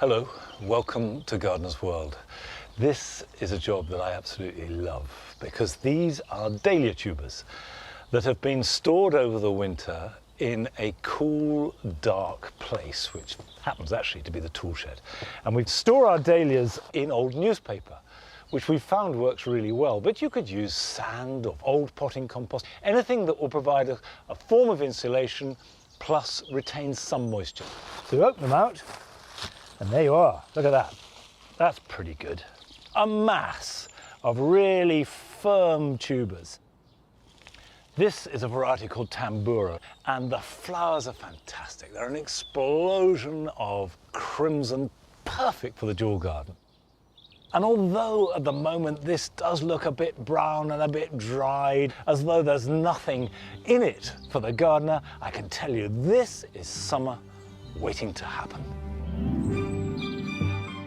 Hello, welcome to Gardener's World. This is a job that I absolutely love because these are dahlia tubers that have been stored over the winter in a cool, dark place, which happens actually to be the tool shed. And we store our dahlias in old newspaper, which we found works really well. But you could use sand or old potting compost, anything that will provide a form of insulation plus retain some moisture. So we open them out, and there you are. Look at that. That's pretty good. A mass of really firm tubers. This is a variety called Tambura, and the flowers are fantastic. They're an explosion of crimson, perfect for the dual garden. And although at the moment this does look a bit brown and a bit dried, as though there's nothing in it for the gardener, I can tell you this is summer waiting to happen.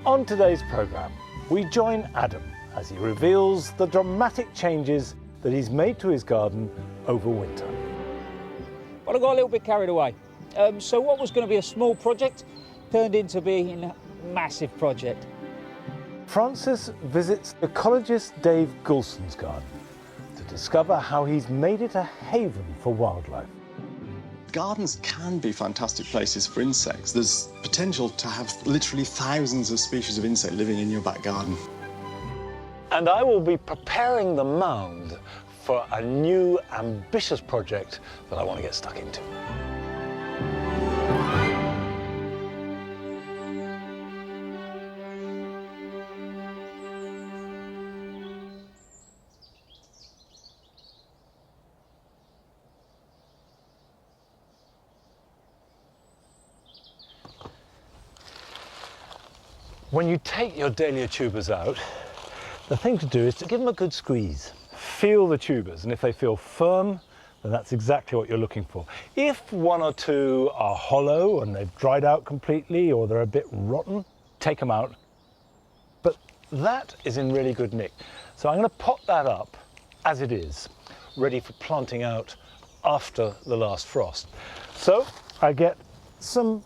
On today's programme, we join Adam as he reveals the dramatic changes that he's made to his garden over winter. Well, I got a little bit carried away. So what was going to be a small project turned into being a massive project. Francis visits ecologist Dave Goulston's garden to discover how he's made it a haven for wildlife. Gardens can be fantastic places for insects. There's potential to have literally thousands of species of insect living in your back garden. And I will be preparing the mound for a new ambitious project that I want to get stuck into. When you take your dahlia tubers out, the thing to do is to give them a good squeeze. Feel the tubers, and if they feel firm, then that's exactly what you're looking for. If one or two are hollow and they've dried out completely or they're a bit rotten, take them out. But that is in really good nick. So I'm going to pot that up as it is, ready for planting out after the last frost. So I get some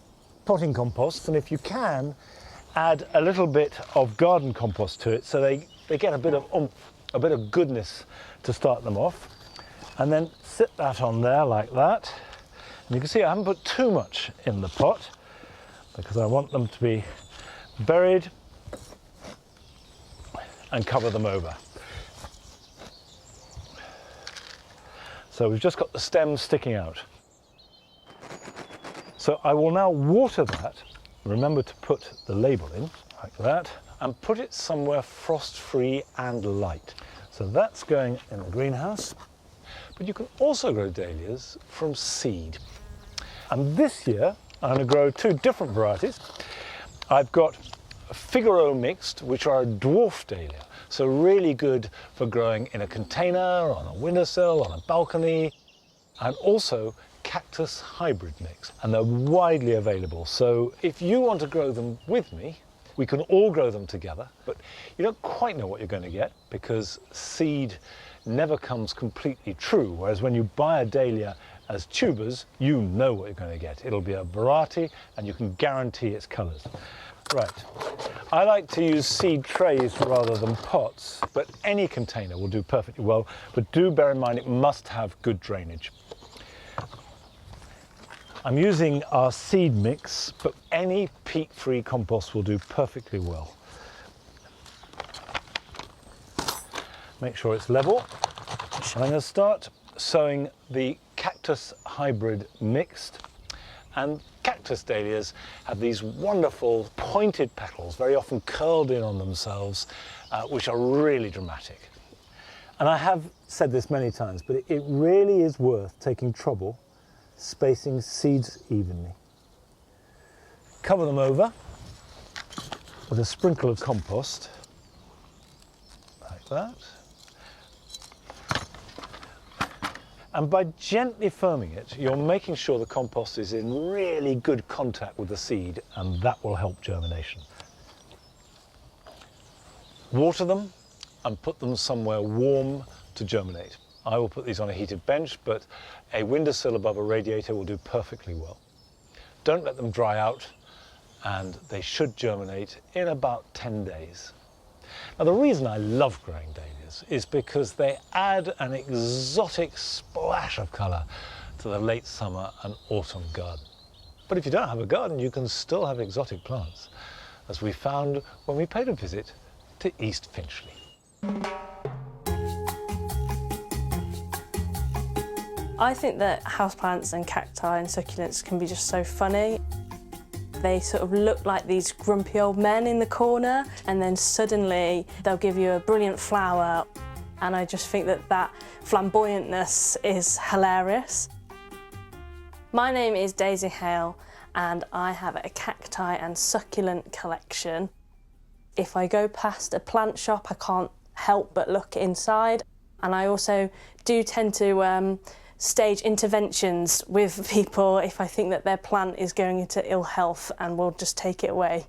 potting compost, and if you can, add a little bit of garden compost to it so they get a bit of oomph, a bit of goodness to start them off. And then sit that on there like that. And you can see I haven't put too much in the pot because I want them to be buried and cover them over. So we've just got the stems sticking out. So I will now water that. Remember to put the label in, like that, and put it somewhere frost-free and light. So that's going in the greenhouse. But you can also grow dahlias from seed. And this year, I'm going to grow two different varieties. I've got Figaro mixed, which are a dwarf dahlia. So really good for growing in a container, on a windowsill, on a balcony, and also cactus hybrid mix, and they're widely available. So if you want to grow them with me, we can all grow them together, but you don't quite know what you're going to get because seed never comes completely true, whereas when you buy a dahlia as tubers, you know what you're going to get. It'll be a variety and you can guarantee its colours. Right, I like to use seed trays rather than pots, but any container will do perfectly well, but do bear in mind it must have good drainage. I'm using our seed mix, but any peat-free compost will do perfectly well. Make sure it's level. I'm going to start sowing the cactus hybrid mixed. And cactus dahlias have these wonderful pointed petals, very often curled in on themselves, which are really dramatic. And I have said this many times, but it really is worth taking trouble spacing seeds evenly. Cover them over with a sprinkle of compost, like that. And by gently firming it, you're making sure the compost is in really good contact with the seed, and that will help germination. Water them and put them somewhere warm to germinate. I will put these on a heated bench, but a windowsill above a radiator will do perfectly well. Don't let them dry out and they should germinate in about 10 days. Now, the reason I love growing dahlias is because they add an exotic splash of colour to the late summer and autumn garden. But if you don't have a garden, you can still have exotic plants, as we found when we paid a visit to East Finchley. I think that houseplants and cacti and succulents can be just so funny. They sort of look like these grumpy old men in the corner, and then suddenly they'll give you a brilliant flower. And I just think that that flamboyantness is hilarious. My name is Daisy Hale, and I have a cacti and succulent collection. If I go past a plant shop, I can't help but look inside. And I also do tend to stage interventions with people if I think that their plant is going into ill health, and will just take it away.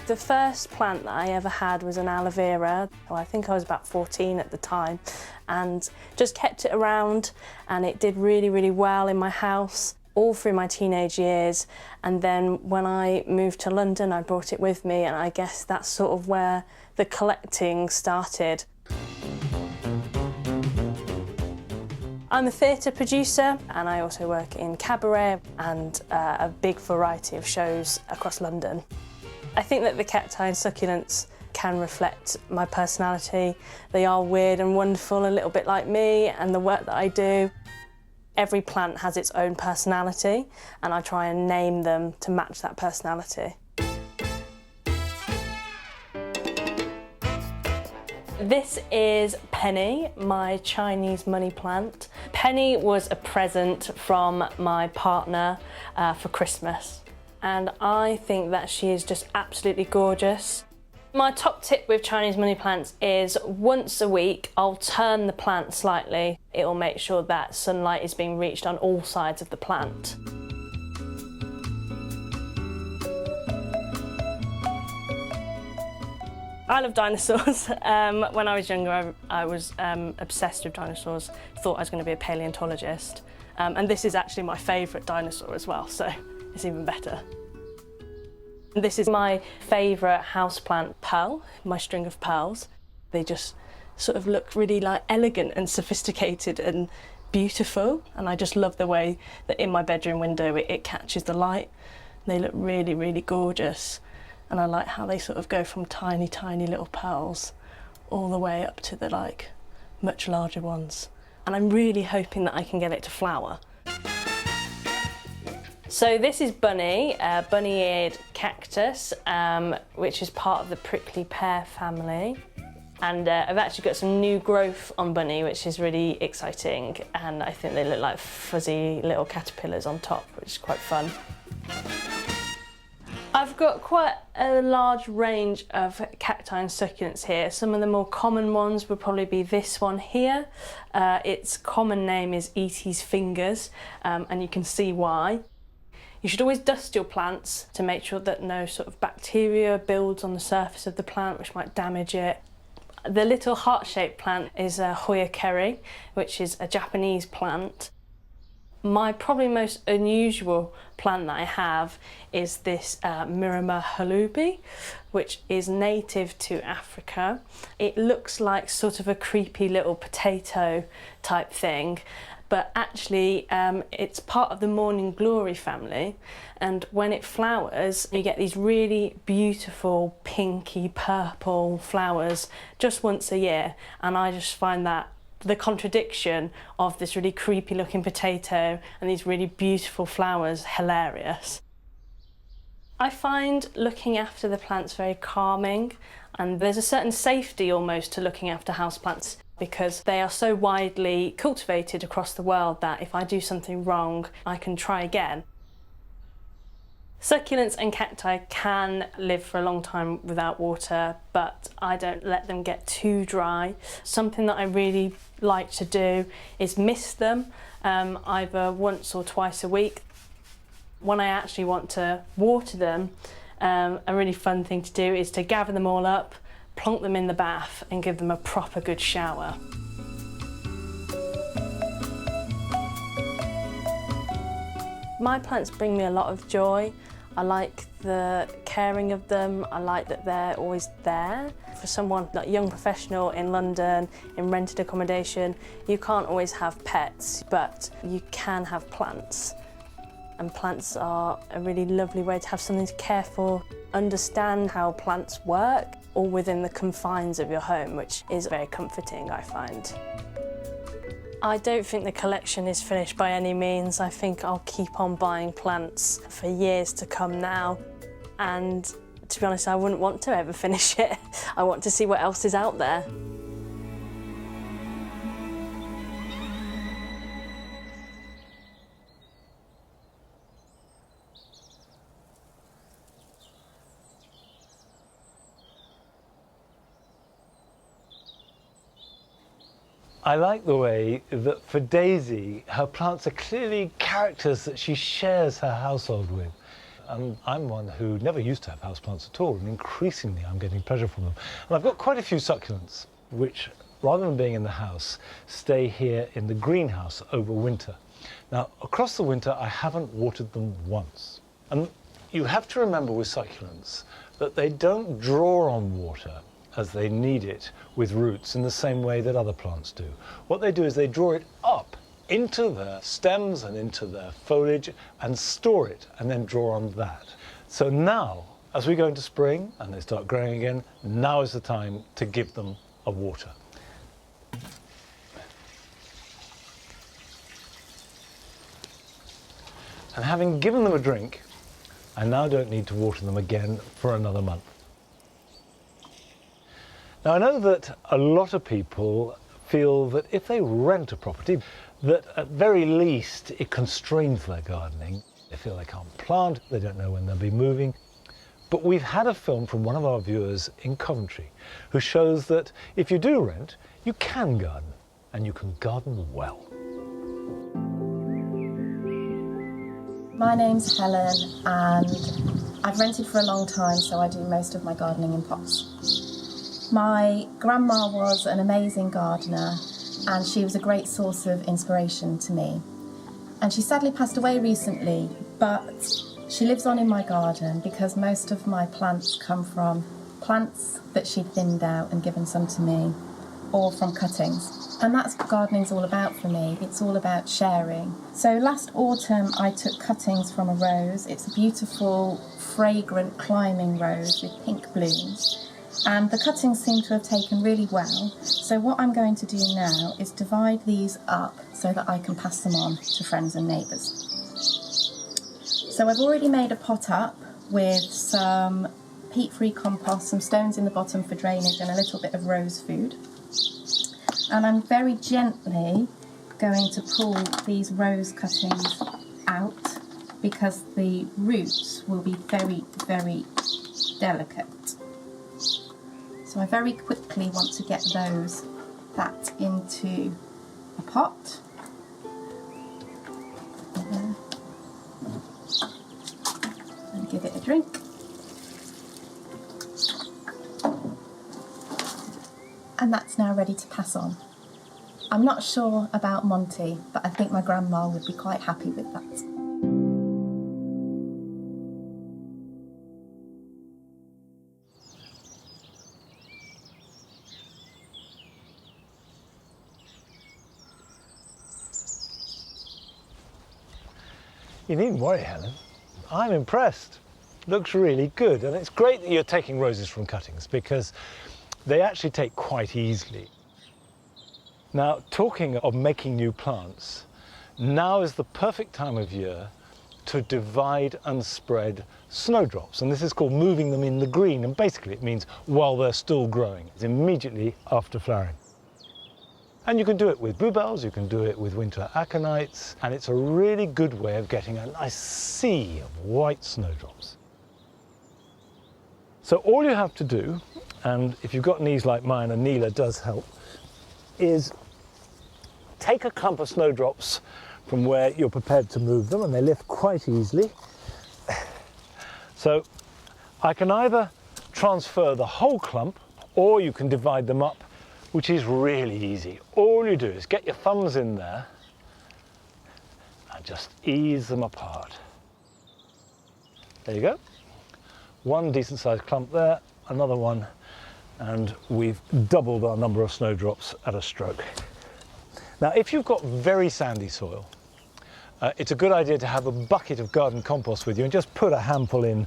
The first plant that I ever had was an aloe vera. Well, I think I was about 14 at the time, and just kept it around, and it did really, really well in my house all through my teenage years. And then when I moved to London, I brought it with me, and I guess that's sort of where the collecting started. I'm a theatre producer, and I also work in cabaret and a big variety of shows across London. I think that the cacti and succulents can reflect my personality. They are weird and wonderful, a little bit like me and the work that I do. Every plant has its own personality, and I try and name them to match that personality. This is Penny, my Chinese money plant. Penny was a present from my partner for Christmas, and I think that she is just absolutely gorgeous. My top tip with Chinese money plants is once a week I'll turn the plant slightly. It will make sure that sunlight is being reached on all sides of the plant. I love dinosaurs. When I was younger, I was obsessed with dinosaurs. Thought I was going to be a paleontologist. And this is actually my favourite dinosaur as well, so it's even better. This is my favourite houseplant, Pearl, my string of pearls. They just sort of look really like elegant and sophisticated and beautiful, and I just love the way that in my bedroom window it catches the light. They look really, really gorgeous. And I like how they sort of go from tiny, tiny little pearls all the way up to the much larger ones. And I'm really hoping that I can get it to flower. So this is Bunny, bunny-eared cactus, which is part of the prickly pear family. And I've actually got some new growth on Bunny, which is really exciting. And I think they look like fuzzy little caterpillars on top, which is quite fun. I've got quite a large range of cacti and succulents here. Some of the more common ones would probably be this one here. Its common name is Eatie's Fingers, and you can see why. You should always dust your plants to make sure that no sort of bacteria builds on the surface of the plant, which might damage it. The little heart-shaped plant is a Hoya Kerry, which is a Japanese plant. My probably most unusual plant that I have is this Miramur holubi, which is native to Africa. It looks like sort of a creepy little potato type thing, but actually it's part of the morning glory family, and when it flowers you get these really beautiful pinky purple flowers just once a year, and I just find that the contradiction of this really creepy looking potato and these really beautiful flowers hilarious. I find looking after the plants very calming, and there's a certain safety almost to looking after houseplants because they are so widely cultivated across the world that if I do something wrong, I can try again. Succulents and cacti can live for a long time without water, but I don't let them get too dry. Something that I really like to do is mist them either once or twice a week. When I actually want to water them, a really fun thing to do is to gather them all up, plonk them in the bath and give them a proper good shower. My plants bring me a lot of joy. I like the caring of them. I like that they're always there. For someone like a young professional in London, in rented accommodation, you can't always have pets, but you can have plants. And plants are a really lovely way to have something to care for, understand how plants work, all within the confines of your home, which is very comforting, I find. I don't think the collection is finished by any means. I think I'll keep on buying plants for years to come now. And to be honest, I wouldn't want to ever finish it. I want to see what else is out there. I like the way that for Daisy, her plants are clearly characters that she shares her household with. And I'm one who never used to have houseplants at all, and increasingly I'm getting pleasure from them. And I've got quite a few succulents, which, rather than being in the house, stay here in the greenhouse over winter. Now, across the winter, I haven't watered them once. And you have to remember with succulents that they don't draw on water as they need it with roots in the same way that other plants do. What they do is they draw it up into their stems and into their foliage and store it and then draw on that. So now, as we go into spring and they start growing again, now is the time to give them a water. And having given them a drink, I now don't need to water them again for another month. Now, I know that a lot of people feel that if they rent a property, that at very least it constrains their gardening. They feel they can't plant, they don't know when they'll be moving. But we've had a film from one of our viewers in Coventry who shows that if you do rent, you can garden, and you can garden well. My name's Helen, and I've rented for a long time, so I do most of my gardening in pots. My grandma was an amazing gardener, and she was a great source of inspiration to me. And she sadly passed away recently, but she lives on in my garden because most of my plants come from plants that she'd thinned out and given some to me, or from cuttings. And that's what gardening's all about for me. It's all about sharing. So last autumn I took cuttings from a rose. It's a beautiful, fragrant climbing rose with pink blooms. And the cuttings seem to have taken really well. So what I'm going to do now is divide these up so that I can pass them on to friends and neighbours. So I've already made a pot up with some peat-free compost, some stones in the bottom for drainage and a little bit of rose food. And I'm very gently going to pull these rose cuttings out because the roots will be very, very delicate. So I very quickly want to get that into a pot. And give it a drink. And that's now ready to pass on. I'm not sure about Monty, but I think my grandma would be quite happy with that. You needn't worry, Helen. I'm impressed. Looks really good, and it's great that you're taking roses from cuttings because they actually take quite easily. Now, talking of making new plants, now is the perfect time of year to divide and spread snowdrops, and this is called moving them in the green, and basically it means while they're still growing. It's immediately after flowering. And you can do it with bluebells, you can do it with winter aconites, and it's a really good way of getting a nice sea of white snowdrops. So all you have to do, and if you've got knees like mine, and Neela does help, is take a clump of snowdrops from where you're prepared to move them, and they lift quite easily. So I can either transfer the whole clump, or you can divide them up, which is really easy. All you do is get your thumbs in there, and and just ease them apart. There you go. One decent sized clump there, another one, and we've doubled our number of snowdrops at a stroke. Now, if you've got very sandy soil, it's a good idea to have a bucket of garden compost with you and just put a handful in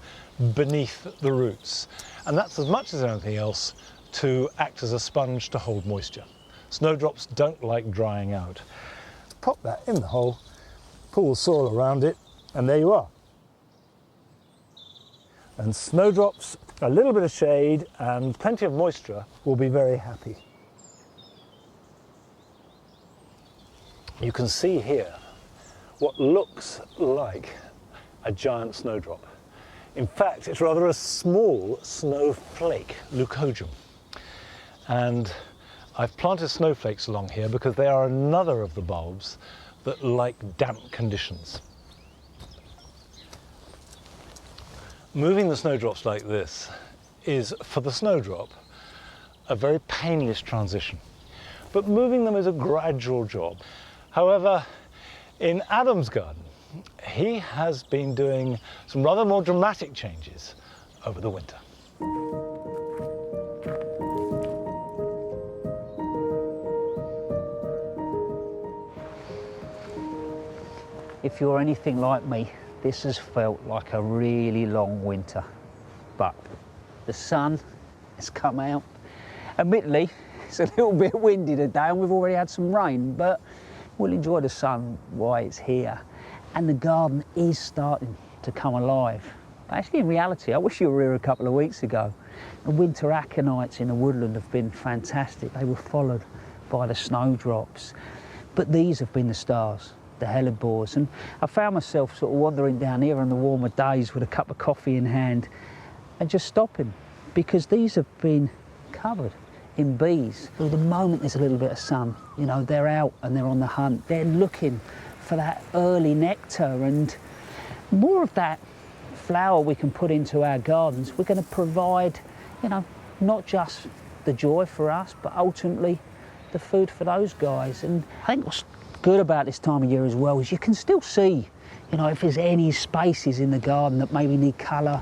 beneath the roots. And that's as much as anything else to act as a sponge to hold moisture. Snowdrops don't like drying out. Pop that in the hole, pull the soil around it, and there you are. And snowdrops, a little bit of shade and plenty of moisture will be very happy. You can see here what looks like a giant snowdrop. In fact, it's rather a small snowflake, Leucojum. And I've planted snowflakes along here because they are another of the bulbs that like damp conditions. Moving the snowdrops like this is, for the snowdrop, a very painless transition. But moving them is a gradual job. However, in Adam's garden, he has been doing some rather more dramatic changes over the winter. If you're anything like me, this has felt like a really long winter. But the sun has come out. Admittedly, it's a little bit windy today and we've already had some rain, but we'll enjoy the sun while it's here. And the garden is starting to come alive. But actually, in reality, I wish you were here a couple of weeks ago. The winter aconites in the woodland have been fantastic. They were followed by the snowdrops. But these have been the stars, the hellebores. And I found myself sort of wandering down here on the warmer days with a cup of coffee in hand and just stopping, because these have been covered in bees. So the moment there's a little bit of sun, you know, they're out and they're on the hunt. They're looking for that early nectar, and more of that flower we can put into our gardens. We're going to provide, you know, not just the joy for us, but ultimately the food for those guys. And I think what's good about this time of year as well is you can still see, you know, if there's any spaces in the garden that maybe need colour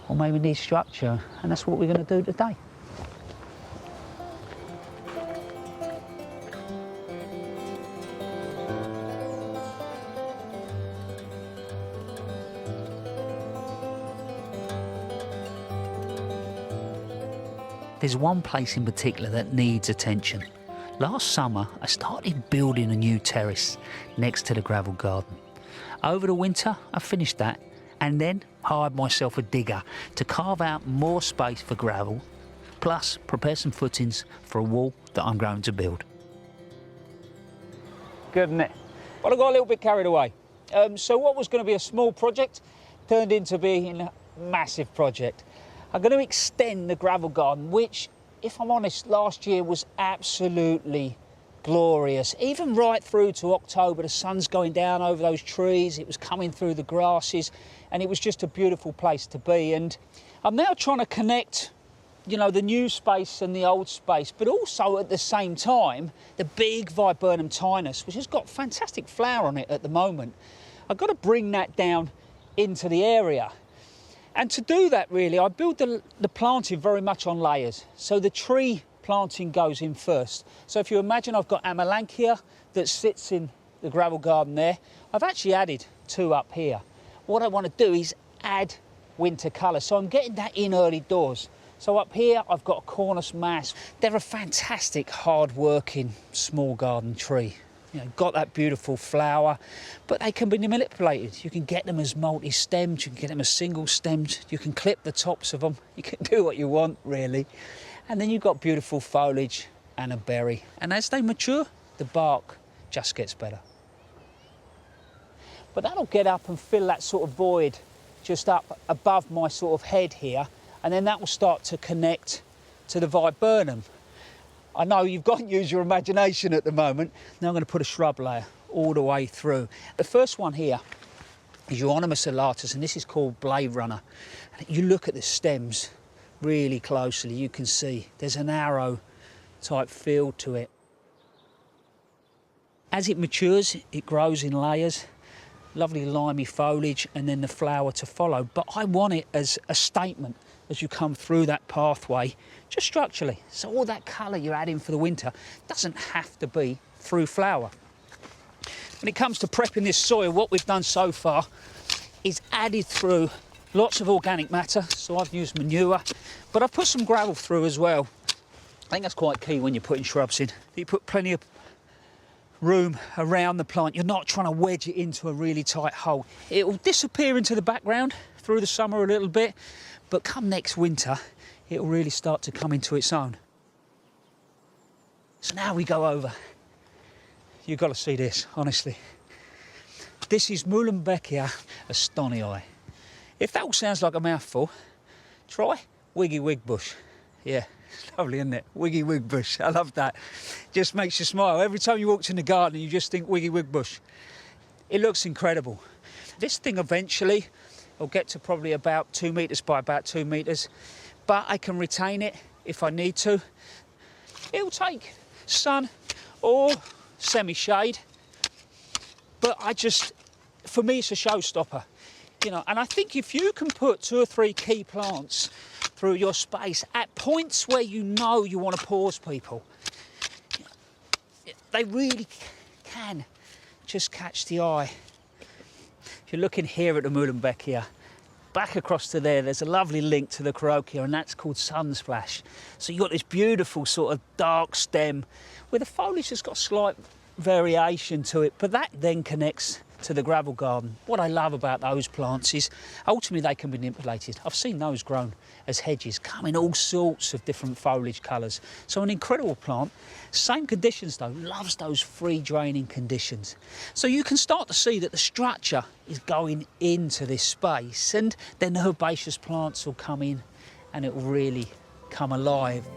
or maybe need structure, and that's what we're going to do today. There's one place in particular that needs attention. Last summer, I started building a new terrace next to the gravel garden. Over the winter, I finished that and then hired myself a digger to carve out more space for gravel, plus prepare some footings for a wall that I'm going to build. Good, isn't it? Well, I got a little bit carried away. So what was going to be a small project turned into being a massive project. I'm going to extend the gravel garden, which, if I'm honest, last year was absolutely glorious. Even right through to October, the sun's going down over those trees, it was coming through the grasses, and it was just a beautiful place to be. And I'm now trying to connect, you know, the new space and the old space, but also at the same time, the big viburnum tinus, which has got fantastic flower on it at the moment. I've got to bring that down into the area. And to do that, really, I build the planting very much on layers. So the tree planting goes in first. So if you imagine I've got Amelanchier that sits in the gravel garden there, I've actually added two up here. What I want to do is add winter colour. So I'm getting that in early doors. So up here, I've got a Cornus mas. They're a fantastic, hard-working, small garden tree. You know, got that beautiful flower, but they can be manipulated. You can get them as multi-stemmed, you can get them as single-stemmed, you can clip the tops of them, you can do what you want, really. And then you've got beautiful foliage and a berry. And as they mature, the bark just gets better. But that'll get up and fill that sort of void just up above my sort of head here, and then that will start to connect to the viburnum. I know you've got to use your imagination at the moment. Now I'm going to put a shrub layer all the way through. The first one here is Euonymus alatus, and this is called Blade Runner. And you look at the stems really closely, you can see there's an arrow type feel to it. As it matures, it grows in layers, lovely limey foliage and then the flower to follow. But I want it as a statement as you come through that pathway, just structurally. So all that colour you're adding for the winter doesn't have to be through flower. When it comes to prepping this soil, what we've done so far is added through lots of organic matter. So I've used manure, but I've put some gravel through as well. I think that's quite key when you're putting shrubs in. You put plenty of room around the plant. You're not trying to wedge it into a really tight hole. It will disappear into the background through the summer a little bit, but come next winter, it will really start to come into its own. So now we go over. You've got to see this, honestly. This is Muehlenbeckia Astonii. If that all sounds like a mouthful, try Wiggy Wig Bush. Yeah, it's lovely, isn't it? Wiggy Wig Bush, I love that. Just makes you smile. Every time you walk in the garden, you just think Wiggy Wig Bush. It looks incredible. This thing eventually will get to probably about 2 metres by about 2 metres, but I can retain it if I need to. It'll take sun or semi-shade, but for me, it's a showstopper, you know. And I think if you can put 2 or 3 key plants through your space at points where you know you want to pause people, they really can just catch the eye. If you're looking here at the Muehlenbeckia, back across to there's a lovely link to the Carokia, and that's called Sunsplash. So you've got this beautiful sort of dark stem with the foliage that's got slight variation to it, but that then connects to the gravel garden. What I love about those plants is ultimately they can be manipulated. I've seen those grown as hedges, come in all sorts of different foliage colours. So an incredible plant, same conditions though, loves those free draining conditions. So you can start to see that the structure is going into this space, and then the herbaceous plants will come in and it will really come alive.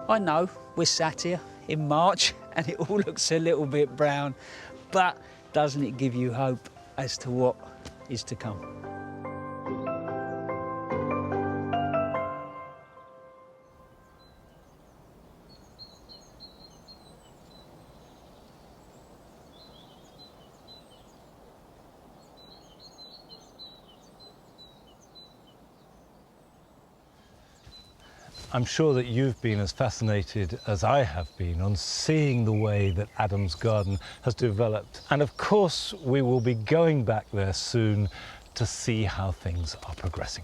I know we're sat here in March and it all looks a little bit brown, but doesn't it give you hope as to what is to come? I'm sure that you've been as fascinated as I have been on seeing the way that Adam's garden has developed. And of course, we will be going back there soon to see how things are progressing.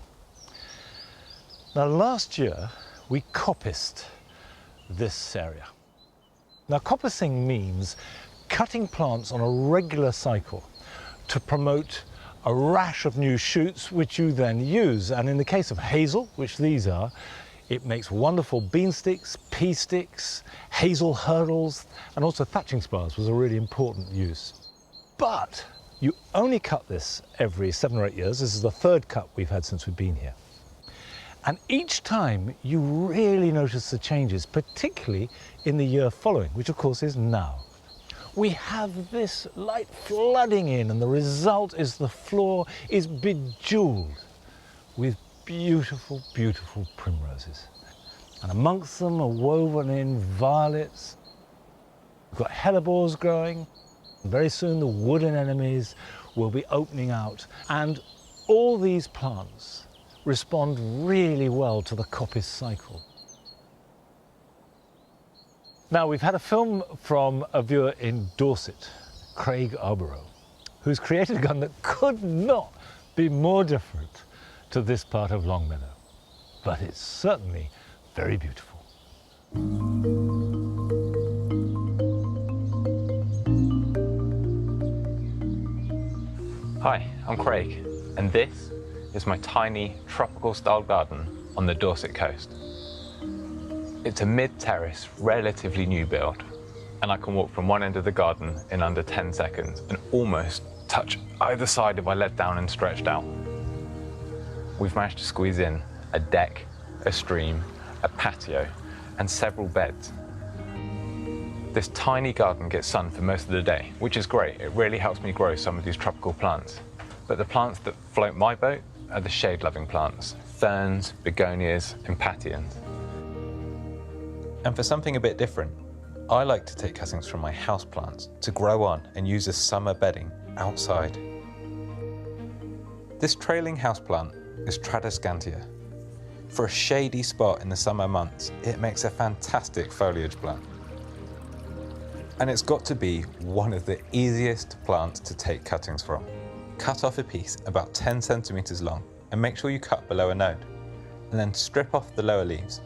Now, last year, we coppiced this area. Now, coppicing means cutting plants on a regular cycle to promote a rash of new shoots, which you then use. And in the case of hazel, which these are, it makes wonderful bean sticks, pea sticks, hazel hurdles, and also thatching spars was a really important use. But you only cut this every 7 or 8 years. This is the 3rd cut we've had since we've been here. And each time you really notice the changes, particularly in the year following, which of course is now. We have this light flooding in, and the result is the floor is bejeweled with beautiful, beautiful primroses. And amongst them are woven in violets. We've got hellebores growing. Very soon the wood anemones will be opening out. And all these plants respond really well to the coppice cycle. Now, we've had a film from a viewer in Dorset, Craig Arborough, who's created a garden that could not be more different to this part of Longmeadow, but it's certainly very beautiful. Hi, I'm Craig, and this is my tiny tropical style garden on the Dorset coast. It's a mid-terrace, relatively new build, and I can walk from one end of the garden in under 10 seconds and almost touch either side if I let down and stretched out. We've managed to squeeze in a deck, a stream, a patio, and several beds. This tiny garden gets sun for most of the day, which is great. It really helps me grow some of these tropical plants. But the plants that float my boat are the shade-loving plants. ferns, begonias, and patiens. And for something a bit different, I like to take cuttings from my houseplants to grow on and use as summer bedding outside. This trailing houseplant is Tradescantia. For a shady spot in the summer months, it makes a fantastic foliage plant. And it's got to be one of the easiest plants to take cuttings from. Cut off a piece about 10 centimeters long and make sure you cut below a node, and then strip off the lower leaves.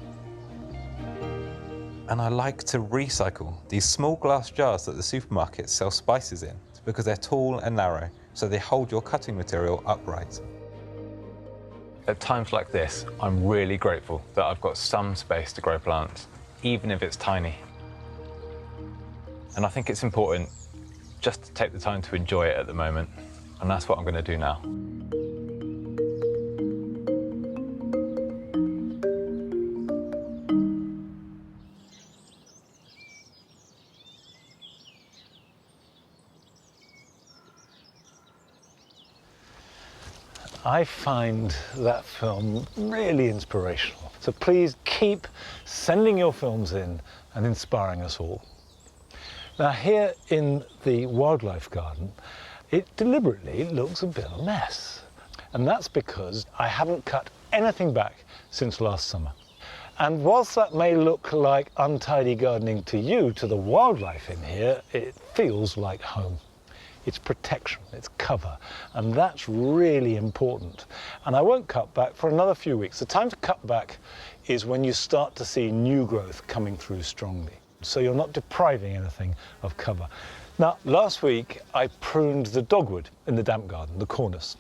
And I like to recycle these small glass jars that the supermarkets sell spices in because they're tall and narrow, so they hold your cutting material upright. At times like this, I'm really grateful that I've got some space to grow plants, even if it's tiny. And I think it's important just to take the time to enjoy it at the moment, and that's what I'm going to do now. I find that film really inspirational. So please keep sending your films in and inspiring us all. Now here in the wildlife garden, it deliberately looks a bit of a mess. And that's because I haven't cut anything back since last summer. And whilst that may look like untidy gardening to you, to the wildlife in here, it feels like home. It's protection, it's cover, and that's really important. And I won't cut back for another few weeks. The time to cut back is when you start to see new growth coming through strongly. So you're not depriving anything of cover. Now, last week I pruned the dogwood in the damp garden, the cornus.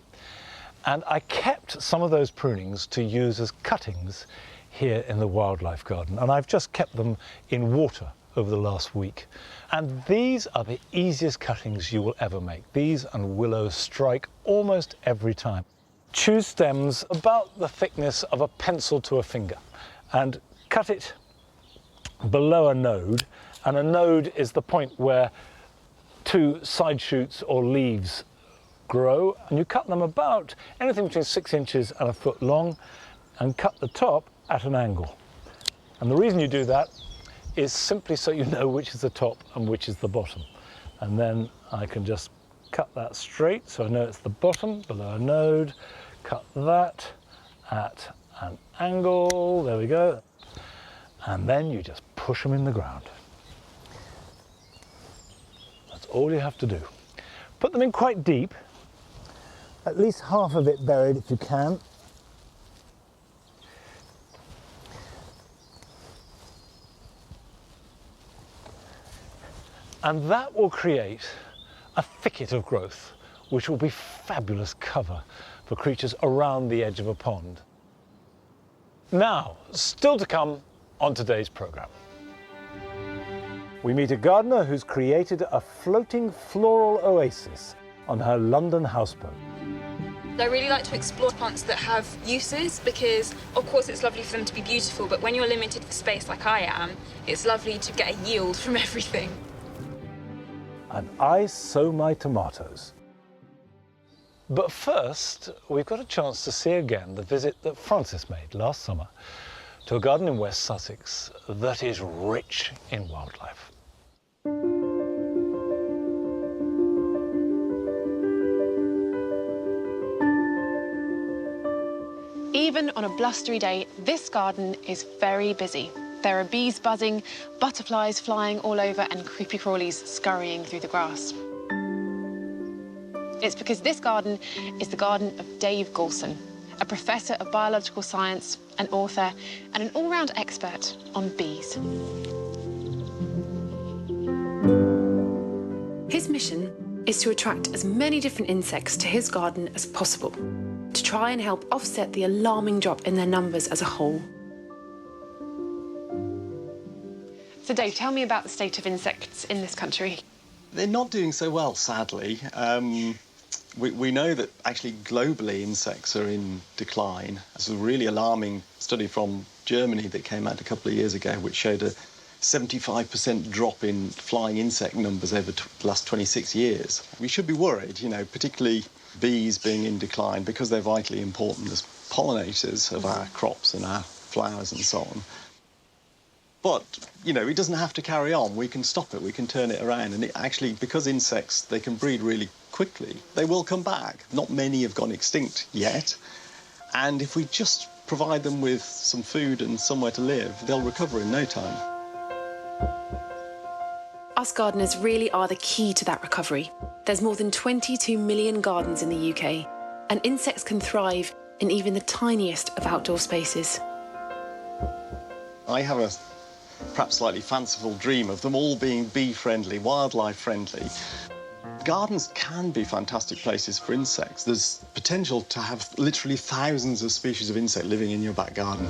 And I kept some of those prunings to use as cuttings here in the wildlife garden. And I've just kept them in water over the last week. And these are the easiest cuttings you will ever make. These and willows strike almost every time. Choose stems about the thickness of a pencil to a finger and cut it below a node. And a node is the point where two side shoots or leaves grow, and you cut them about anything between 6 inches and a foot long and cut the top at an angle. And the reason you do that is simply so you know which is the top and which is the bottom. And then I can just cut that straight so I know it's the bottom below a node, cut that at an angle, there we go. And then you just push them in the ground. That's all you have to do. Put them in quite deep, at least half of it buried if you can. And that will create a thicket of growth, which will be fabulous cover for creatures around the edge of a pond. Now, still to come on today's programme. We meet a gardener who's created a floating floral oasis on her London houseboat. I really like to explore plants that have uses because, of course, it's lovely for them to be beautiful, but when you're limited for space like I am, it's lovely to get a yield from everything. And I sow my tomatoes. But first, we've got a chance to see again the visit that Francis made last summer to a garden in West Sussex that is rich in wildlife. Even on a blustery day, this garden is very busy. There are bees buzzing, butterflies flying all over, and creepy crawlies scurrying through the grass. It's because this garden is the garden of Dave Goulson, a professor of biological science, an author, and an all-round expert on bees. His mission is to attract as many different insects to his garden as possible, to try and help offset the alarming drop in their numbers as a whole. So Dave, tell me about the state of insects in this country. They're not doing so well, sadly. We know that actually globally insects are in decline. There's a really alarming study from Germany that came out a couple of years ago which showed a 75% drop in flying insect numbers over the last 26 years. We should be worried, you know, particularly bees being in decline because they're vitally important as pollinators of our crops and our flowers and so on. But, you know, it doesn't have to carry on. We can stop it, we can turn it around. And it actually, because insects, they can breed really quickly, they will come back. Not many have gone extinct yet. And if we just provide them with some food and somewhere to live, they'll recover in no time. Us gardeners really are the key to that recovery. There's more than 22 million gardens in the UK, and insects can thrive in even the tiniest of outdoor spaces. I have a perhaps slightly fanciful dream of them all being bee-friendly, wildlife-friendly. Gardens can be fantastic places for insects. There's potential to have literally thousands of species of insect living in your back garden.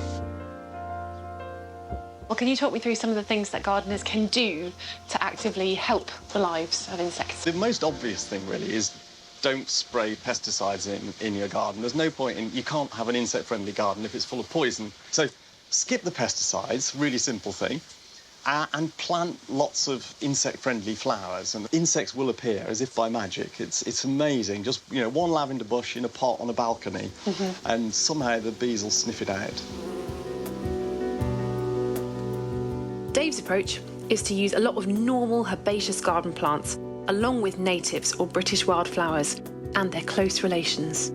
Well, can you talk me through some of the things that gardeners can do to actively help the lives of insects? The most obvious thing, really, is don't spray pesticides in your garden. There's no point in... You can't have an insect-friendly garden if it's full of poison. So skip the pesticides, really simple thing, and plant lots of insect-friendly flowers. And insects will appear as if by magic. It's amazing. Just, you know, one lavender bush in a pot on a balcony, and somehow the bees will sniff it out. Dave's approach is to use a lot of normal herbaceous garden plants along with natives or British wildflowers and their close relations.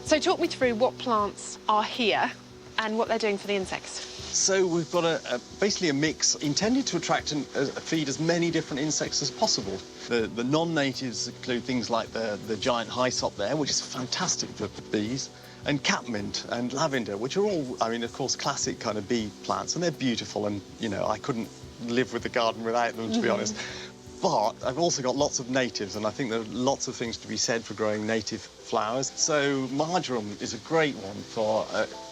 So talk me through what plants are here and what they're doing for the insects. So we've got basically a mix intended to attract and feed as many different insects as possible. The non-natives include things like the giant hyssop there, which is fantastic for bees, and catmint and lavender, which are all, I mean, of course, classic kind of bee plants, and they're beautiful, and, you know, I couldn't live with the garden without them, to be honest. But I've also got lots of natives, and I think there are lots of things to be said for growing native flowers. So marjoram is a great one for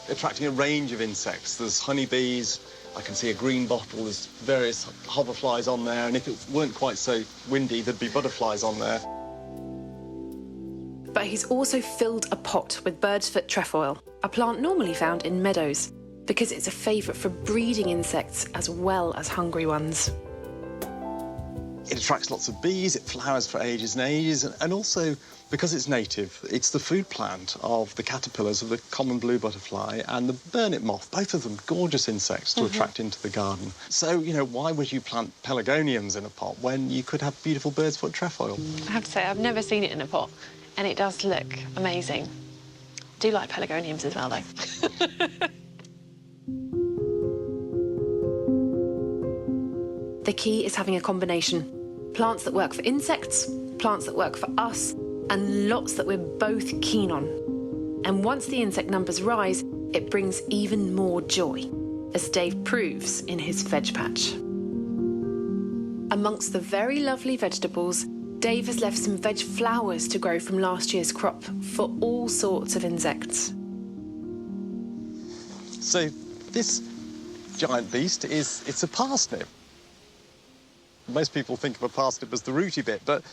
attracting a range of insects. There's honeybees, I can see a green bottle, there's various hoverflies on there, and if it weren't quite so windy, there'd be butterflies on there. But he's also filled a pot with bird's foot trefoil, a plant normally found in meadows, because it's a favourite for breeding insects as well as hungry ones. It attracts lots of bees, it flowers for ages and ages, and also, because it's native, it's the food plant of the caterpillars of the common blue butterfly and the burnet moth, both of them gorgeous insects to attract into the garden. So, you know, why would you plant pelargoniums in a pot when you could have beautiful bird's foot trefoil? I have to say, I've never seen it in a pot, and it does look amazing. I do like pelargoniums as well, though. The key is having a combination. Plants that work for insects, plants that work for us, and lots that we're both keen on. And once the insect numbers rise, it brings even more joy, as Dave proves in his veg patch. Amongst the very lovely vegetables, Dave has left some veg flowers to grow from last year's crop for all sorts of insects. So this giant beast it's a parsnip. Most people think of a parsnip as the rooty bit, but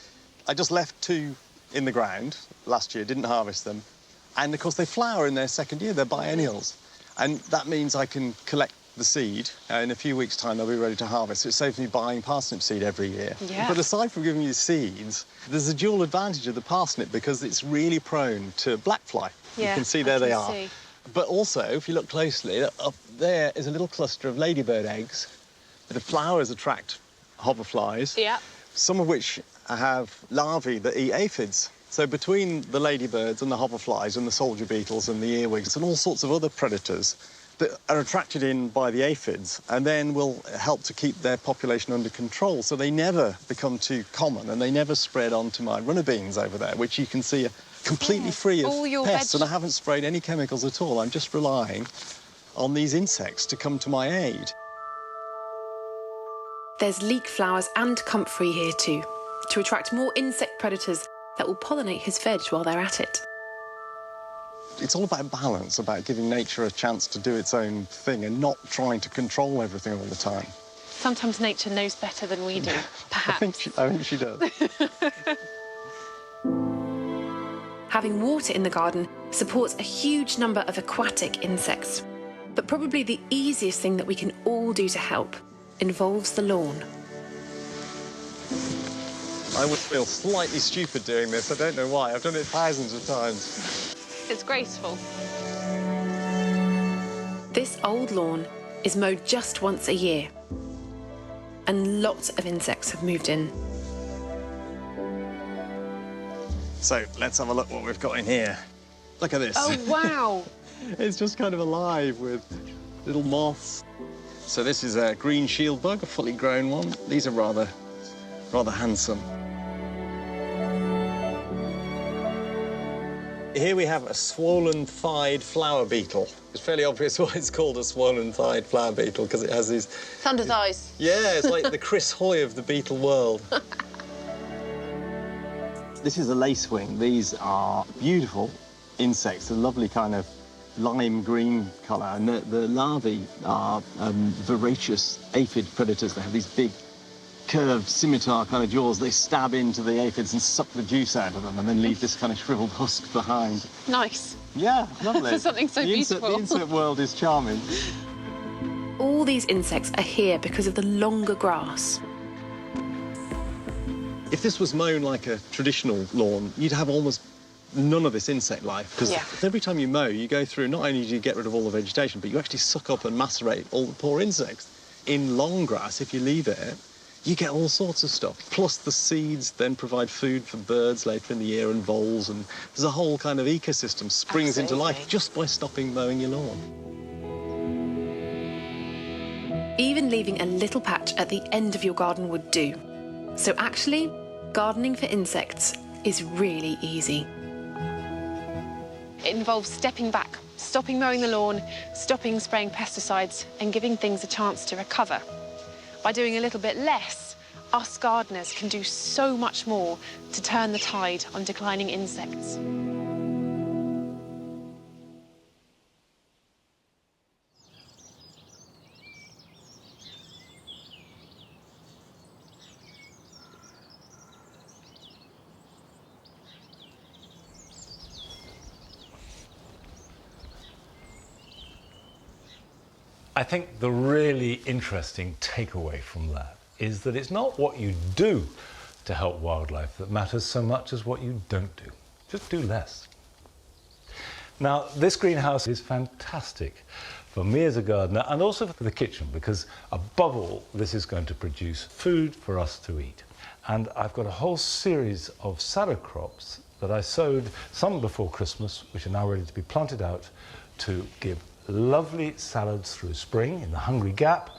I just left 2 in the ground last year, didn't harvest them. And of course they flower in their second year, they're biennials. And that means I can collect the seed. In a few weeks' time, they'll be ready to harvest. So it saves me buying parsnip seed every year. Yeah. But aside from giving you seeds, there's a dual advantage of the parsnip because it's really prone to blackfly. Yeah, you can see there they are. But also, if you look closely, up there is a little cluster of ladybird eggs. The flowers attract hoverflies, some of which have larvae that eat aphids. So between the ladybirds and the hoverflies and the soldier beetles and the earwigs and all sorts of other predators that are attracted in by the aphids and then will help to keep their population under control so they never become too common and they never spread onto my runner beans over there, which you can see are completely free of pests. And I haven't sprayed any chemicals at all. I'm just relying on these insects to come to my aid. There's leek flowers and comfrey here too, to attract more insect predators that will pollinate his veg while they're at it. It's all about balance, about giving nature a chance to do its own thing and not trying to control everything all the time. Sometimes nature knows better than we do, perhaps. I think she does. Having water in the garden supports a huge number of aquatic insects. But probably the easiest thing that we can all do to help involves the lawn. I would feel slightly stupid doing this. I don't know why. I've done it thousands of times. It's graceful. This old lawn is mowed just once a year, and lots of insects have moved in. So let's have a look what we've got in here. Look at this. Oh, wow. It's just kind of alive with little moths. So this is a green shield bug, a fully grown one. These are rather handsome. Here we have a swollen-thighed flower beetle. It's fairly obvious why it's called a swollen-thighed flower beetle, because it has these... Thunder thighs. Yeah, it's like the Chris Hoy of the beetle world. This is a lacewing. These are beautiful insects, a lovely kind of lime green colour, and the larvae are voracious aphid predators. They have these big curved scimitar kind of jaws. They stab into the aphids and suck the juice out of them and then leave this kind of shriveled husk behind. Nice. Yeah, lovely. For something so beautiful. The insect world is charming. All these insects are here because of the longer grass. If this was mown like a traditional lawn, you'd have almost none of this insect life, because every time you mow, you go through, not only do you get rid of all the vegetation, but you actually suck up and macerate all the poor insects. In long grass, if you leave it, you get all sorts of stuff. Plus the seeds then provide food for birds later in the year and voles, and there's a whole kind of ecosystem springs into life just by stopping mowing your lawn. Even leaving a little patch at the end of your garden would do. So actually, gardening for insects is really easy. It involves stepping back, stopping mowing the lawn, stopping spraying pesticides, and giving things a chance to recover. By doing a little bit less, us gardeners can do so much more to turn the tide on declining insects. I think the really interesting takeaway from that is that it's not what you do to help wildlife that matters so much as what you don't do. Just do less. Now, this greenhouse is fantastic for me as a gardener and also for the kitchen, because above all, this is going to produce food for us to eat. And I've got a whole series of salad crops that I sowed, some before Christmas, which are now ready to be planted out to give lovely salads through spring in the Hungry Gap,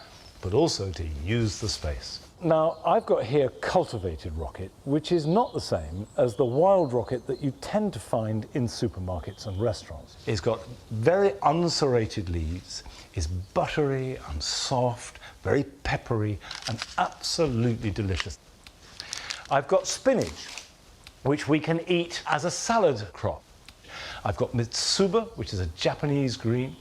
but also to use the space. Now, I've got here cultivated rocket, which is not the same as the wild rocket that you tend to find in supermarkets and restaurants. It's got very unserrated leaves, is buttery and soft, very peppery and absolutely delicious. I've got spinach, which we can eat as a salad crop. I've got mitsuba, which is a Japanese green,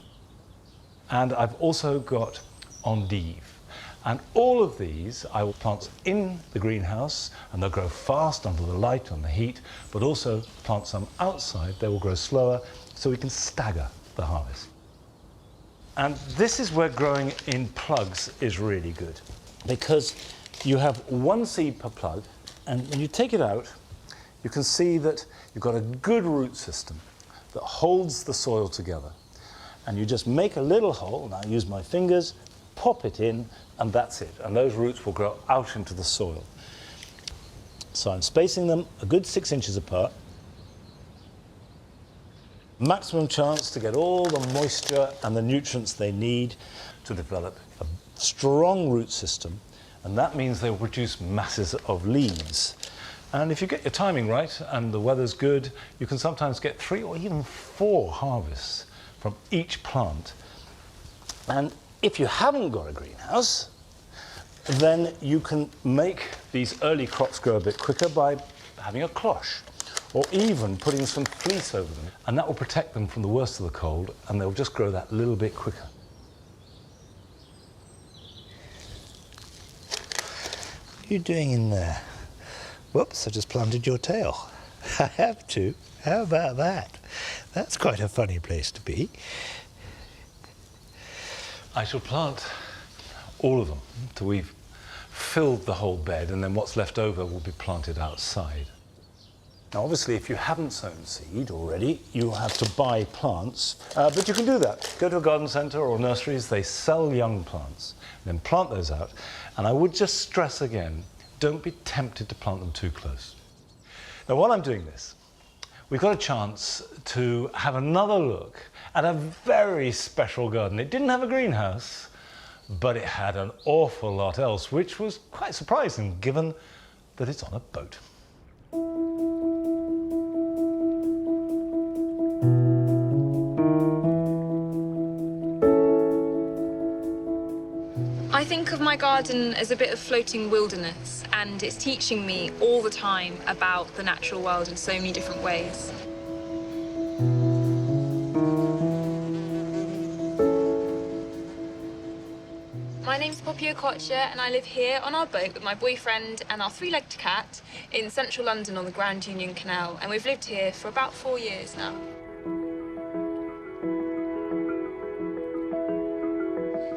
and I've also got endive. And all of these I will plant in the greenhouse, and they'll grow fast under the light and the heat, but also plant some outside. They will grow slower, so we can stagger the harvest. And this is where growing in plugs is really good, because you have one seed per plug, and when you take it out, you can see that you've got a good root system that holds the soil together. And you just make a little hole, and I use my fingers, pop it in, and that's it. And those roots will grow out into the soil. So I'm spacing them a good 6 inches apart. Maximum chance to get all the moisture and the nutrients they need to develop a strong root system, and that means they will produce masses of leaves. And if you get your timing right and the weather's good, you can sometimes get 3 or even 4 harvests from each plant. And if you haven't got a greenhouse, then you can make these early crops grow a bit quicker by having a cloche, or even putting some fleece over them. And that will protect them from the worst of the cold, and they'll just grow that little bit quicker. What are you doing in there? Whoops, I just planted your tail. I have to. How about that? That's quite a funny place to be. I shall plant all of them till we've filled the whole bed, and then what's left over will be planted outside. Now, obviously, if you haven't sown seed already, you have to buy plants, but you can do that. Go to a garden centre or nurseries, they sell young plants, then plant those out. And I would just stress again, don't be tempted to plant them too close. Now, while I'm doing this, we've got a chance to have another look at a very special garden. It didn't have a greenhouse, but it had an awful lot else, which was quite surprising given that it's on a boat. I think of my garden as a bit of floating wilderness, and it's teaching me all the time about the natural world in so many different ways. My name's Poppy Okocha, and I live here on our boat with my boyfriend and our three-legged cat in central London on the Grand Union Canal, and we've lived here for about 4 years now.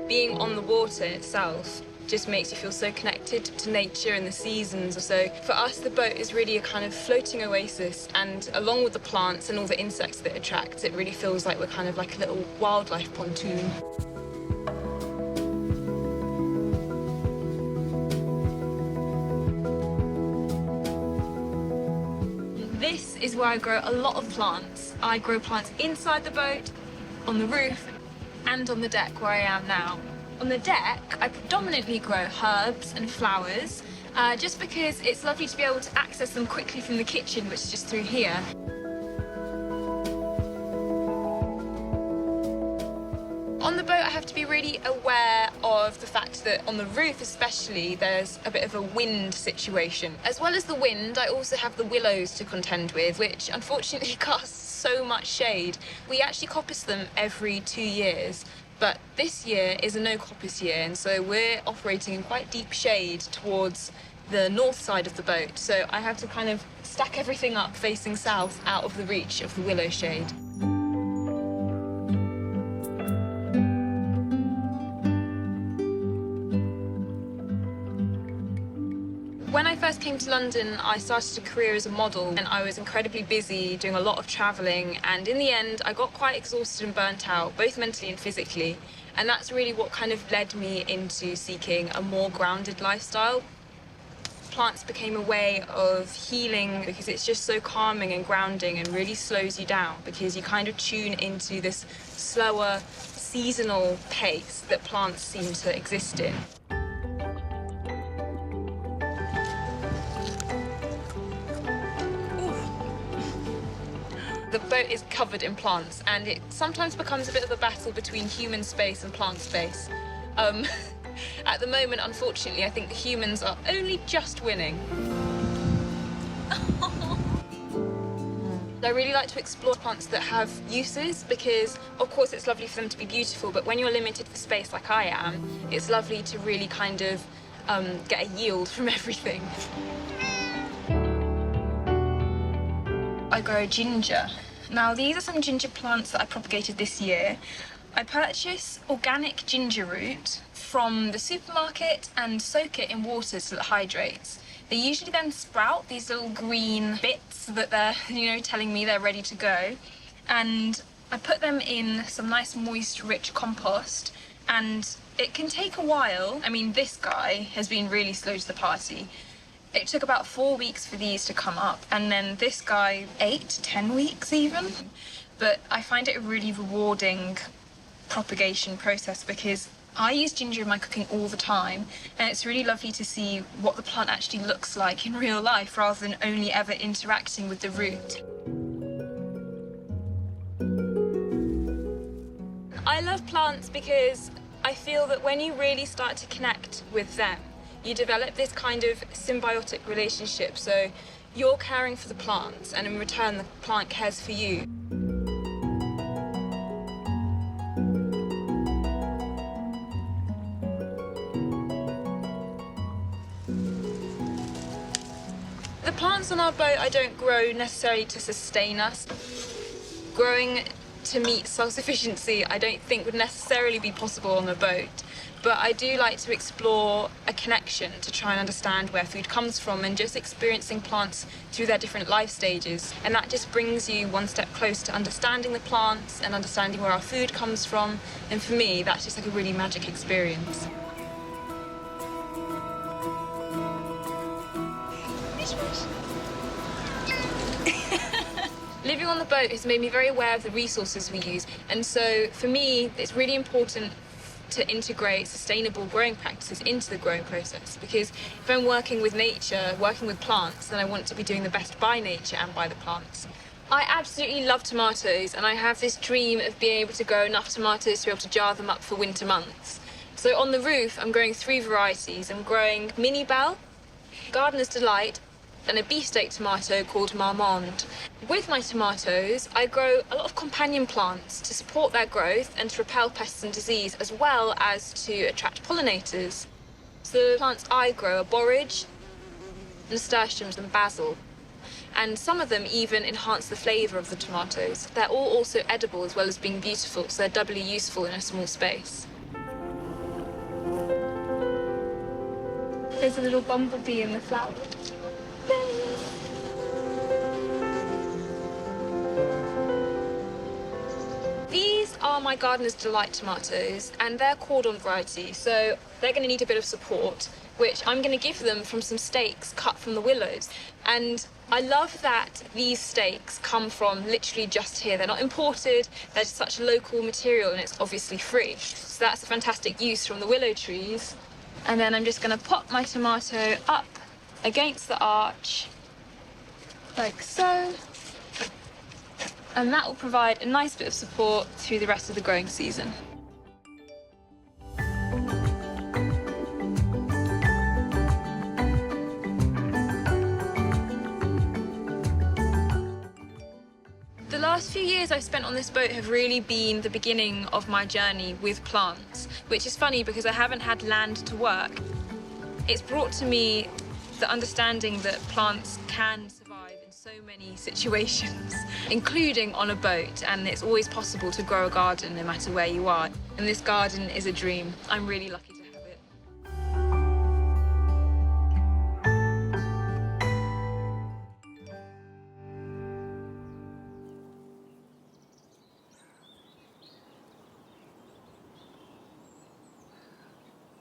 Being on the water itself just makes you feel so connected to nature and the seasons. So for us, the boat is really a kind of floating oasis, and along with the plants and all the insects that it attracts, it really feels like we're kind of like a little wildlife pontoon. This is where I grow a lot of plants. I grow plants inside the boat, on the roof, and on the deck where I am now. On the deck, I predominantly grow herbs and flowers, just because it's lovely to be able to access them quickly from the kitchen, which is just through here. On the boat, I have to be really aware of the fact that on the roof especially, there's a bit of a wind situation. As well as the wind, I also have the willows to contend with, which unfortunately cast so much shade. We actually coppice them every 2 years, but this year is a no coppice year, and so we're operating in quite deep shade towards the north side of the boat. So I have to kind of stack everything up facing south out of the reach of the willow shade. When I first came to London, I started a career as a model, and I was incredibly busy doing a lot of travelling, and in the end I got quite exhausted and burnt out, both mentally and physically, and that's really what kind of led me into seeking a more grounded lifestyle. Plants became a way of healing because it's just so calming and grounding and really slows you down, because you kind of tune into this slower, seasonal pace that plants seem to exist in. The boat is covered in plants, and it sometimes becomes a bit of a battle between human space and plant space. At the moment, unfortunately, I think the humans are only just winning. I really like to explore plants that have uses, because, of course, it's lovely for them to be beautiful, but when you're limited for space like I am, it's lovely to really kind of get a yield from everything. I grow ginger. Now, these are some ginger plants that I propagated this year. I purchase organic ginger root from the supermarket and soak it in water till it hydrates. They usually then sprout these little green bits that they're, telling me they're ready to go. And I put them in some nice moist, rich compost, and it can take a while. I mean, this guy has been really slow to the party. It took about 4 weeks for these to come up, and then this guy 8 to 10 weeks even. But I find it a really rewarding propagation process, because I use ginger in my cooking all the time, and it's really lovely to see what the plant actually looks like in real life rather than only ever interacting with the root. I love plants because I feel that when you really start to connect with them, you develop this kind of symbiotic relationship. So you're caring for the plants, and in return, the plant cares for you. The plants on our boat I don't grow necessarily to sustain us. Growing to meet self-sufficiency I don't think would necessarily be possible on the boat. but I do like to explore a connection to try and understand where food comes from and just experiencing plants through their different life stages. And that just brings you one step closer to understanding the plants and understanding where our food comes from. And for me, that's just like a really magic experience. Living on the boat has made me very aware of the resources we use, and so for me it's really important to integrate sustainable growing practices into the growing process, because if I'm working with nature, working with plants, then I want to be doing the best by nature and by the plants. I absolutely love tomatoes, and I have this dream of being able to grow enough tomatoes to be able to jar them up for winter months. So on the roof I'm growing 3 varieties. I'm growing Mini Belle, Gardener's Delight, and a beefsteak tomato called Marmande. With my tomatoes, I grow a lot of companion plants to support their growth and to repel pests and disease, as well as to attract pollinators. So the plants I grow are borage, nasturtiums and basil. And some of them even enhance the flavour of the tomatoes. They're all also edible as well as being beautiful, so they're doubly useful in a small space. There's a little bumblebee in the flower. These are my Gardener's Delight tomatoes, and they're cordon variety, so they're going to need a bit of support, which I'm going to give them from some stakes cut from the willows. And I love that these stakes come from literally just here. They're not imported, they're just such local material, and it's obviously free. So that's a fantastic use from the willow trees. And then I'm just going to pop my tomato up against the arch, like so. And that will provide a nice bit of support through the rest of the growing season. The last few years I've spent on this boat have really been the beginning of my journey with plants, which is funny because I haven't had land to work. It's brought to me the understanding that plants can survive in so many situations, including on a boat, and it's always possible to grow a garden no matter where you are. And this garden is a dream. I'm really lucky to have it.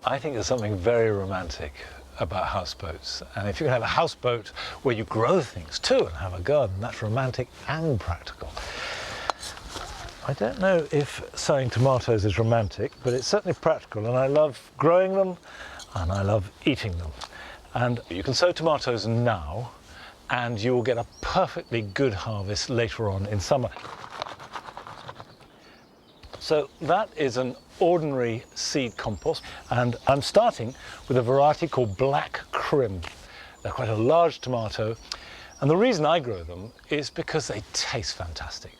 I think there's something very romantic about houseboats. And if you can have a houseboat where you grow things too and have a garden, that's romantic and practical. I don't know if sowing tomatoes is romantic, but it's certainly practical, and I love growing them and I love eating them. And you can sow tomatoes now and you will get a perfectly good harvest later on in summer. So that is an ordinary seed compost, and I'm starting with a variety called Black Krim. They're quite a large tomato, and the reason I grow them is because they taste fantastic.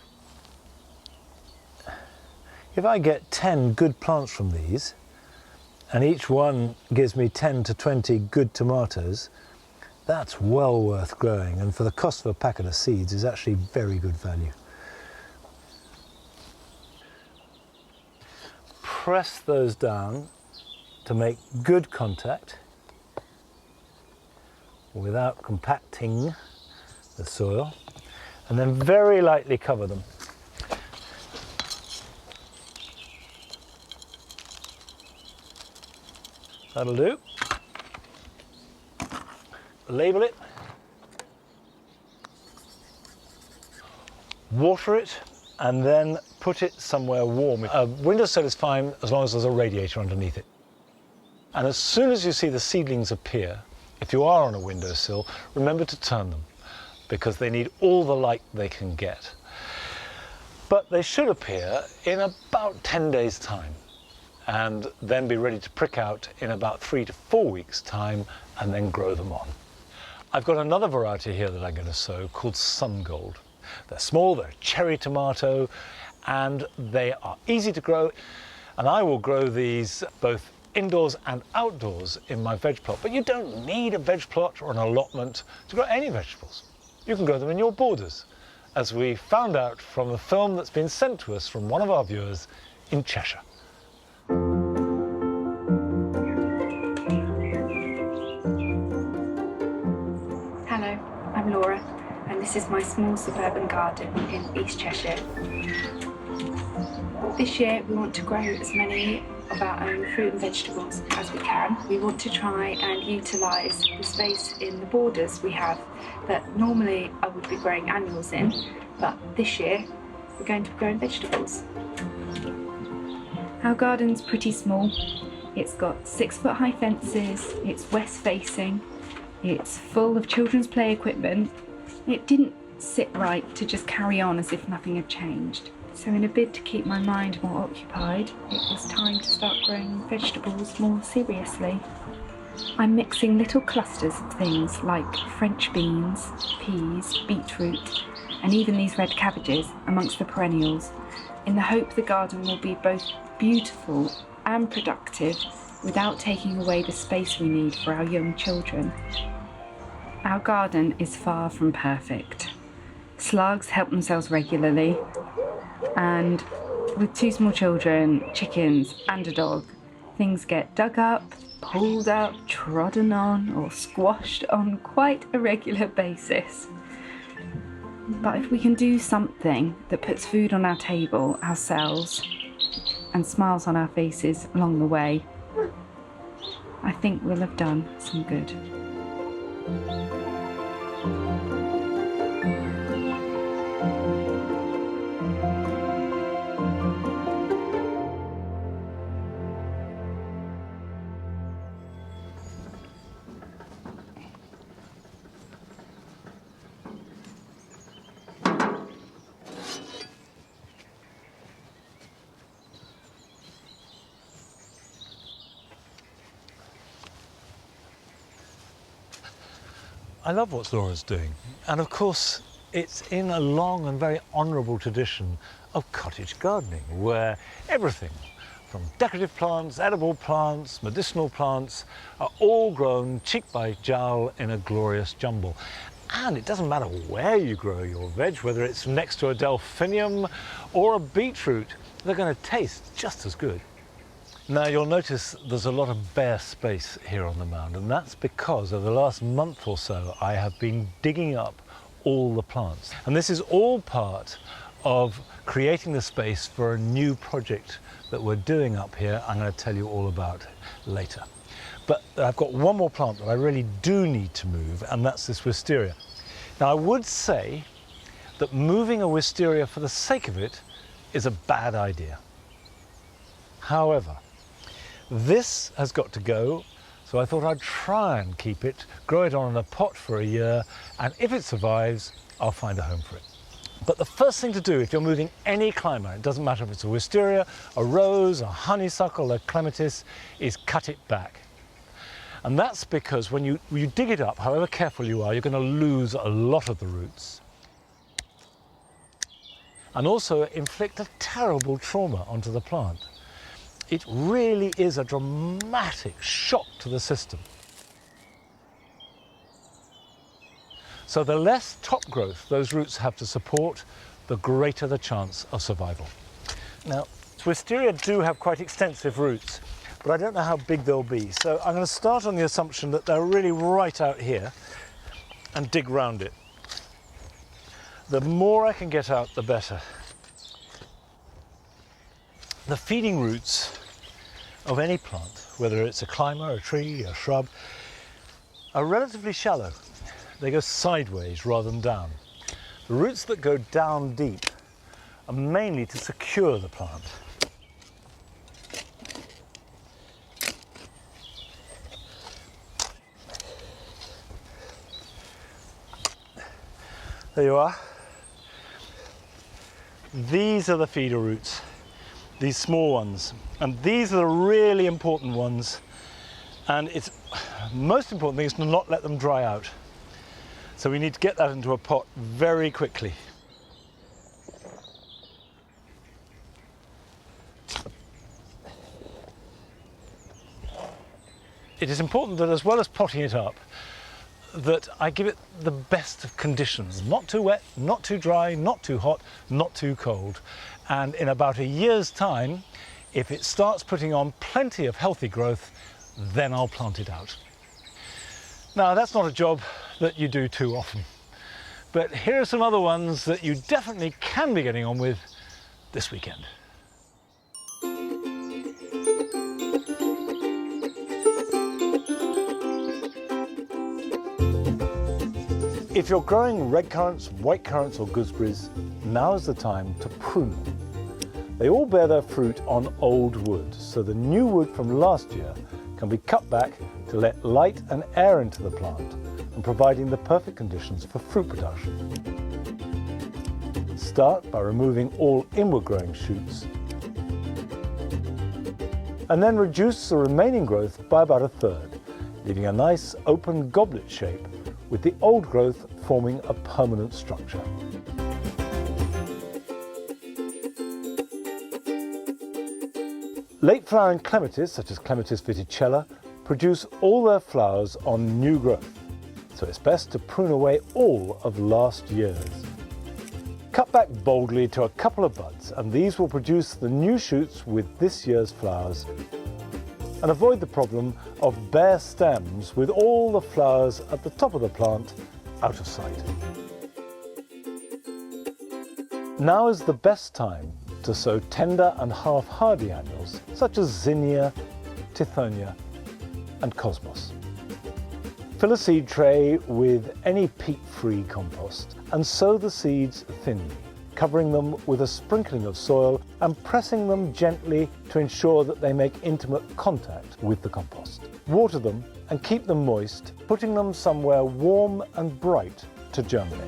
If I get 10 good plants from these, and each one gives me 10 to 20 good tomatoes, that's well worth growing, and for the cost of a packet of seeds is actually very good value. Press those down to make good contact without compacting the soil, and then very lightly cover them. That'll do. Label it, water it, and then put it somewhere warm. A windowsill is fine as long as there's a radiator underneath it. And as soon as you see the seedlings appear, if you are on a windowsill, remember to turn them, because they need all the light they can get. But they should appear in about 10 days' time, and then be ready to prick out in about 3 to 4 weeks' time, and then grow them on. I've got another variety here that I'm going to sow called Sun Gold. They're small, they're a cherry tomato, and they are easy to grow. And I will grow these both indoors and outdoors in my veg plot. But you don't need a veg plot or an allotment to grow any vegetables. You can grow them in your borders, as we found out from the film that's been sent to us from one of our viewers in Cheshire. This is my small suburban garden in East Cheshire. This year we want to grow as many of our own fruit and vegetables as we can. We want to try and utilise the space in the borders we have that normally I would be growing annuals in, but this year we're going to be growing vegetables. Our garden's pretty small. It's got 6-foot high fences, it's west facing, it's full of children's play equipment. It didn't sit right to just carry on as if nothing had changed. So in a bid to keep my mind more occupied, it was time to start growing vegetables more seriously. I'm mixing little clusters of things like French beans, peas, beetroot, and even these red cabbages amongst the perennials, in the hope the garden will be both beautiful and productive without taking away the space we need for our young children. Our garden is far from perfect. Slugs help themselves regularly, and with 2 small children, chickens and a dog, things get dug up, pulled up, trodden on or squashed on quite a regular basis. But if we can do something that puts food on our table ourselves and smiles on our faces along the way, I think we'll have done some good. I love what Laura's doing, and of course it's in a long and very honourable tradition of cottage gardening, where everything from decorative plants, edible plants, medicinal plants are all grown cheek by jowl in a glorious jumble. And it doesn't matter where you grow your veg, whether it's next to a delphinium or a beetroot, they're going to taste just as good. Now you'll notice there's a lot of bare space here on the mound, and that's because over the last month or so I have been digging up all the plants. And this is all part of creating the space for a new project that we're doing up here. I'm going to tell you all about later. But I've got one more plant that I really do need to move, and that's this wisteria. Now I would say that moving a wisteria for the sake of it is a bad idea. However, this has got to go, so I thought I'd try and keep it, grow it on in a pot for a year, and if it survives, I'll find a home for it. But the first thing to do if you're moving any climber, it doesn't matter if it's a wisteria, a rose, a honeysuckle, a clematis, is cut it back. And that's because when you dig it up, however careful you are, you're going to lose a lot of the roots. And also inflict a terrible trauma onto the plant. It really is a dramatic shock to the system. So the less top growth those roots have to support, the greater the chance of survival. Now, wisteria do have quite extensive roots, but I don't know how big they'll be. So I'm going to start on the assumption that they're really right out here and dig round it. The more I can get out, the better. The feeding roots of any plant, whether it's a climber, a tree, a shrub, are relatively shallow. They go sideways rather than down. The roots that go down deep are mainly to secure the plant. There you are. These are the feeder roots. These small ones, and these are the really important ones, and it's most important thing is to not let them dry out. So we need to get that into a pot very quickly. It is important that as well as potting it up, that I give it the best of conditions. Not too wet, not too dry, not too hot, not too cold. And in about a year's time, if it starts putting on plenty of healthy growth, then I'll plant it out. Now, that's not a job that you do too often, but here are some other ones that you definitely can be getting on with this weekend. If you're growing red currants, white currants or gooseberries, now is the time to prune them. They all bear their fruit on old wood, so the new wood from last year can be cut back to let light and air into the plant and providing the perfect conditions for fruit production. Start by removing all inward growing shoots and then reduce the remaining growth by about a third, leaving a nice open goblet shape with the old growth forming a permanent structure. Late flowering clematis, such as Clematis viticella, produce all their flowers on new growth, so it's best to prune away all of last year's. Cut back boldly to a couple of buds, and these will produce the new shoots with this year's flowers, and avoid the problem of bare stems with all the flowers at the top of the plant out of sight. Now is the best time to sow tender and half-hardy annuals such as zinnia, tithonia and cosmos. Fill a seed tray with any peat-free compost and sow the seeds thinly, covering them with a sprinkling of soil and pressing them gently to ensure that they make intimate contact with the compost. Water them and keep them moist, putting them somewhere warm and bright to germinate.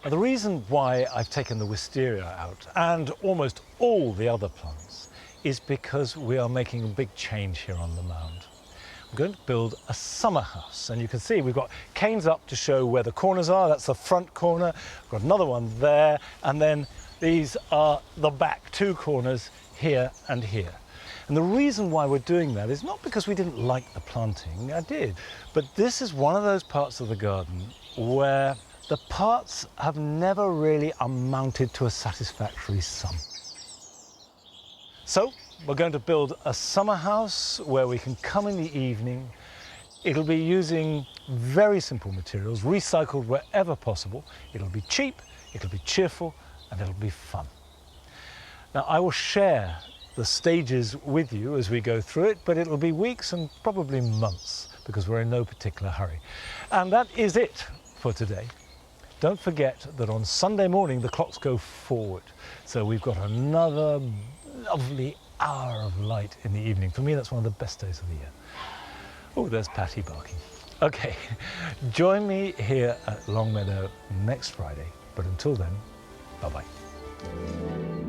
Now, the reason why I've taken the wisteria out and almost all the other plants is because we are making a big change here on the mound. I'm going to build a summer house, and you can see we've got canes up to show where the corners are. That's the front corner. I've got another one there, and then these are the back two corners here and here. And the reason why we're doing that is not because we didn't like the planting, I did, but this is one of those parts of the garden where the parts have never really amounted to a satisfactory sum. So we're going to build a summer house where we can come in the evening. It'll be using very simple materials, recycled wherever possible. It'll be cheap, it'll be cheerful, and it'll be fun. Now, I will share the stages with you as we go through it, but it'll be weeks and probably months because we're in no particular hurry. And that is it for today. Don't forget that on Sunday morning the clocks go forward, so we've got another lovely hour of light in the evening. For me, that's one of the best days of the year. Oh, there's Patty barking. Okay, join me here at Longmeadow next Friday, but until then, bye-bye.